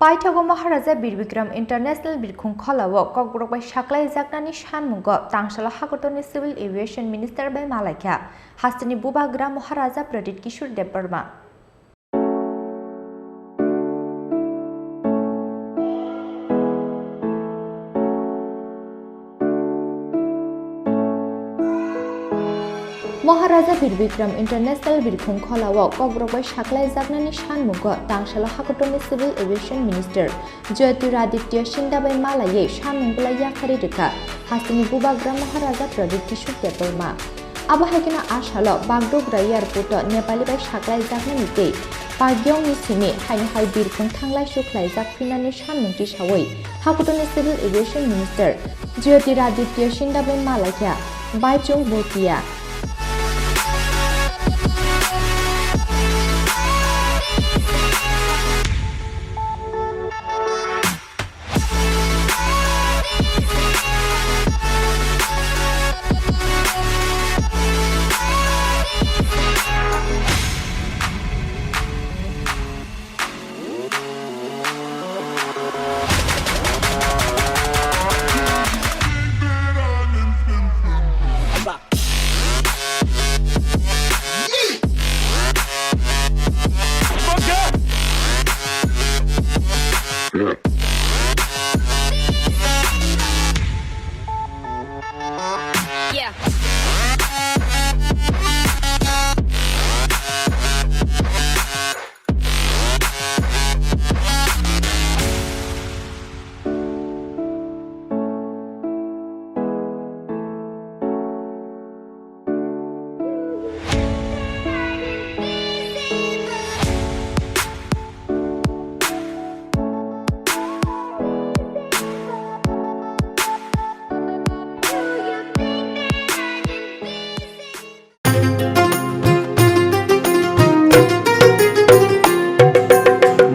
पाइथागो Maharaja Birbikram international बिरखुं खलाव ककबरक बाय साख्लाय जागनानि सानमुंग तांसाला हागतनि सिविल एविएशन मिनिस्टार बाय मालायखा हास्तिनि बुबाग्रा महाराजा प्रदीप किशोर देव बर्मा महाराजा बिरबिक्रम इंटरनेशनल बिरखुं खलाव ककबरक बाय साख्लाय जागनानि सानमुंग तांसाला हागतनि civil aviation minister Jyotiraditya Scindia बाय मालायै सानमुंगला याखारि रेखा हास्तिनि बुबाग्रा महाराजा प्रदीप किशोर देव बर्मा आबहायगोना आसाल बागडोग्रा एयारपोर्ट नेपाली बाय साख्लाय जागनानि दै पाग्यंनि सिमे हायहाय बिरखुं थांलाय सुख्लाय जागफिननानि सानमुंथि सावै हागतनि civil aviation minister Jyotiraditya Scindia बाय मालायखा बायचुं बोतिया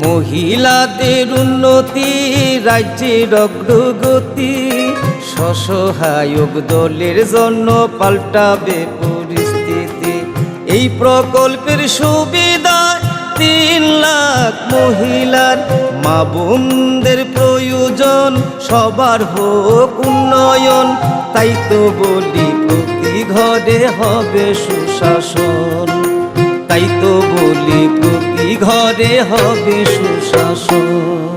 মহিলাদের উন্নতি রাজ্যের অগ্রগতি স্বসহায়ক দলের জন্য পাল্টাবে পরিস্থিতি এই প্রকল্পের সুবিধা ৩ লাখ মহিলার মা বোনদের প্রয়োজন সবার হোক উন্নয়ন তাই তো বলি প্রতি ঘরে হবে সুশাসন তাই তো বলি প্রতি ঘরে হবে সুশাসন।